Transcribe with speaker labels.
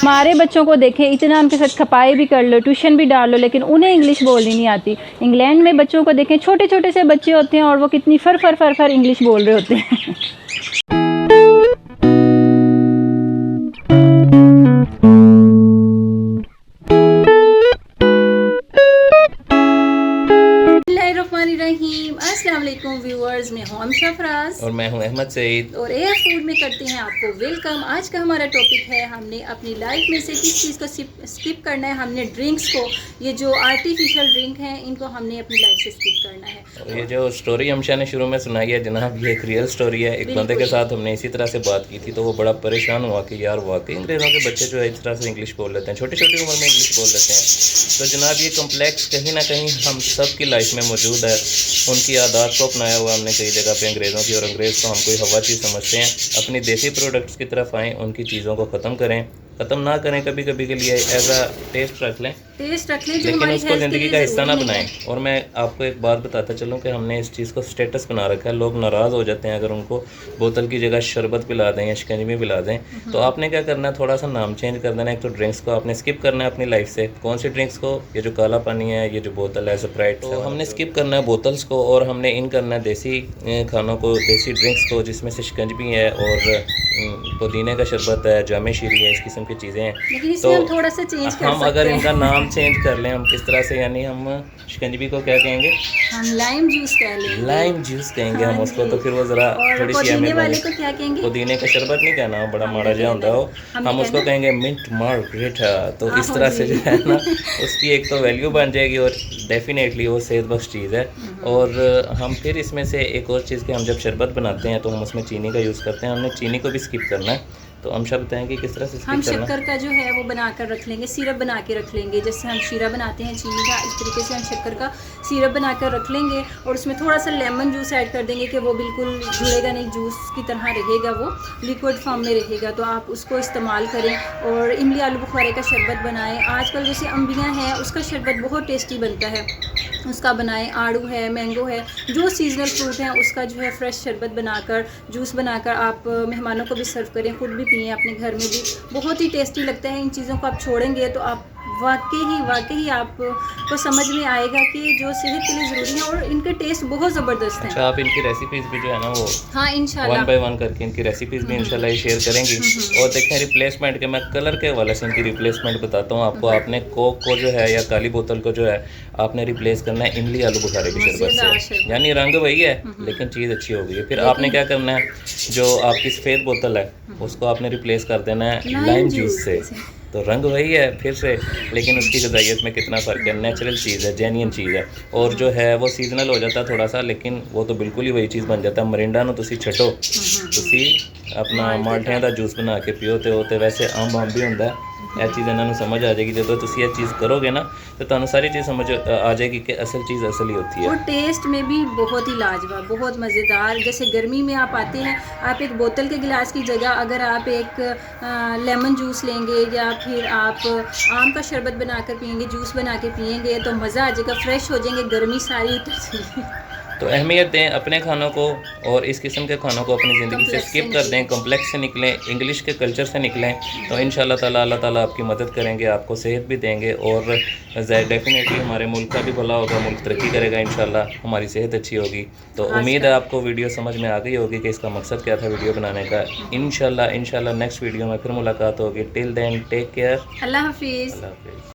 Speaker 1: हमारे बच्चों को देखें, इतना उनके साथ खपाई भी कर लो, ट्यूशन भी डाल लो, लेकिन उन्हें इंग्लिश बोलनी नहीं आती। इंग्लैंड में बच्चों को देखें, छोटे छोटे से बच्चे होते हैं और वो कितनी फर फर फर फर इंग्लिश बोल रहे होते हैं। अस्सलाम वालेकुम व्यूअर्स, मैं हूं अमशा फराज
Speaker 2: और मैं हूं अहमद सईद
Speaker 1: और एयर फूड में करते हैं आपको वेलकम। आज का हमारा टॉपिक है, हमने अपनी लाइफ में से किस चीज़ को स्किप करना है। हमने ड्रिंक्स को, ये जो आर्टिफिशियल ड्रिंक हैं, इनको हमने अपनी लाइफ से स्किप करना है।
Speaker 2: और ये जो स्टोरी अमशा ने शुरू में सुनाई है जनाब, ये एक रियल स्टोरी है। एक बंदे के साथ हमने इसी तरह से बात की थी, तो वो बड़ा परेशान हुआ कि यार वाकई अंग्रेज़ों के बच्चे जो है इस तरह से इंग्लिश बोल लेते हैं, छोटी छोटी उम्र में इंग्लिश बोल लेते हैं। तो जनाब ये कम्प्लेक्स कहीं ना कहीं हम सब की लाइफ में मौजूद है। उनकी आदत को अपनाया हुआ हमने कई जगह पे अंग्रेज़ों की, और अंग्रेज़ को हम कोई हवा चीज़ समझते हैं। अपनी देसी प्रोडक्ट्स की तरफ आएँ, उनकी चीज़ों को ख़त्म करें, ख़त्म ना करें, कभी कभी के लिए एज आ टेस्ट रख लें, लेकिन उसको ज़िंदगी का हिस्सा ना बनाएं। और मैं आपको एक बात बताता चलूँ कि हमने इस चीज़ को स्टेटस बना रखा है। लोग नाराज़ हो जाते हैं अगर उनको बोतल की जगह शरबत पिला दें या शिकंजी पिला दें। तो आपने क्या करना है, थोड़ा सा नाम चेंज कर देना है। एक तो ड्रिंक्स को आपने स्किप करना है अपनी लाइफ से। कौन सी ड्रिंक्स को? ये जो काला पानी है, ये जो बोतल है स्प्राइट, तो हमने स्किप करना है बोतल्स को, और हमने इन करना है देसी खानों को, देसी ड्रिंक्स को, जिसमें से शिकंजी है और पुदीने का शरबत है, जामे शीरी है, इस किस्म की चीज़ें हैं। तो
Speaker 1: हम थोड़ा सा चेंज कर
Speaker 2: हम अगर इनका नाम चेंज कर लें, हम किस तरह से, यानी हम शिकंजी को क्या कहेंगे?
Speaker 1: हम लाइम जूस कह लेंगे।
Speaker 2: लाइम जूस कहेंगे हम उसको। तो फिर वो ज़रा थोड़ी सी
Speaker 1: पुदीने वाले को क्या कहेंगे?
Speaker 2: पुदीने का शरबत नहीं कहना, वो बड़ा माड़ा जहा होता है वो, हम उसको कहेंगे मिंट मार्गरेटा। तो इस तरह से जो है ना, उसकी एक तो वैल्यू बन जाएगी और डेफिनेटली वो सेहत बख्श चीज़ है। और हम फिर इसमें से एक और चीज़ कि हम जब शरबत बनाते हैं तो हम उसमें चीनी का यूज़ करते हैं। हमने चीनी को भी स्किप करना है। तो अमशा बताएंगे किस तरह से
Speaker 1: हम
Speaker 2: स्किप करना?
Speaker 1: शक्कर का जो है वो बनाकर रख लेंगे, सिरप बना के रख लेंगे। जैसे हम शीरा बनाते हैं चीनी का, इस तरीके से हम शक्कर का सिरप बनाकर रख लेंगे और उसमें थोड़ा सा लेमन जूस ऐड कर देंगे कि वो बिल्कुल जुड़ेगा नहीं, जूस की तरह रहेगा, वो लिक्विड फॉर्म में रहेगा। तो आप उसको इस्तेमाल करें। और इमली आलू बुखारे का शरबत बनाएं। आजकल जैसे अम्बियाँ हैं, उसका शरबत बहुत टेस्टी बनता है, उसका बनाएं। आड़ू है, मैंगो है, जो सीजनल फ्रूट हैं, उसका जो है फ्रेश शरबत बनाकर, जूस बनाकर आप मेहमानों को भी सर्व करें, खुद भी पिए, अपने घर में भी। बहुत ही टेस्टी लगता है। इन चीज़ों को आप छोड़ेंगे तो आप वाकई आपको समझ में आएगा कि जो सेहत के लिए ज़रूरी है, और इनके टेस्ट बहुत ज़बरदस्त हैं।
Speaker 2: अच्छा, आप इनकी रेसिपीज़ भी जो है ना वो,
Speaker 1: हाँ, इंशाल्लाह
Speaker 2: 1 बाय 1 करके इनकी रेसिपीज़ भी इंशाल्लाह ये शेयर करेंगी। और देखें रिप्लेसमेंट के, मैं कलर के हवाले से इनकी रिप्लेसमेंट बताता हूँ आपको। आपने कोक को जो है या काली बोतल को जो है आपने रिप्लेस करना है इमली आलू बुखारे की शरबत से। यानी रंग वही है लेकिन चीज़ अच्छी हो गई है। फिर आपने क्या करना है, जो आपकी सफ़ेद बोतल है उसको आपने रिप्लेस कर देना है लाइम जूस से। तो रंग वही है फिर से, लेकिन उसकी ग़िज़ाइयत में कितना फ़र्क है। नेचुरल चीज़ है, जेन्युइन चीज़ है। और जो है वो सीजनल हो जाता है थोड़ा सा, लेकिन वो तो बिल्कुल ही वही चीज़ बन जाता है। मरिंडा ਨੂੰ ਤੁਸੀਂ ਛੱਡੋ, ਤੁਸੀਂ अपना माल्टियां का जूस बना के पियो। तो वैसे आम भी होंदा है। यह चीज़ इन्होंने समझ आ जाएगी। जो तुम यह चीज़ करोगे ना तो तुहानू सारी चीज़ समझ आ जाएगी कि असल चीज़ असल ही होती है।
Speaker 1: और टेस्ट में भी बहुत ही लाजवाब, बहुत मज़ेदार। जैसे गर्मी में आप आते हैं, आप एक बोतल के गिलास की जगह अगर आप एक लेमन जूस लेंगे या फिर आप आम का शरबत बनाकर पियेंगे, जूस बना के पियेंगे, तो मज़ा आ जाएगा, फ्रेश हो जाएंगे, गर्मी सारी उतर जाएगी।
Speaker 2: तो अहमियत दें अपने खानों को, और इस किस्म के खानों को अपनी ज़िंदगी से स्किप कर दें, कम्प्लेक्स से निकलें, इंग्लिश के कल्चर से निकलें। तो इंशाल्लाह ताला अल्लाह ताला आपकी मदद करेंगे, आपको सेहत भी देंगे, और डेफिनेटली हमारे मुल्क का भी भला होगा, मुल्क तरक्की करेगा इंशाल्लाह, हमारी सेहत अच्छी होगी। तो उम्मीद है आपको वीडियो समझ में आ गई होगी कि इसका मकसद क्या था वीडियो बनाने का। इंशाल्लाह नेक्स्ट वीडियो में फिर मुलाकात होगी। टिल देन टेक केयर,
Speaker 1: अल्लाह हाफिज़।
Speaker 2: अल्लाह हाफिज़।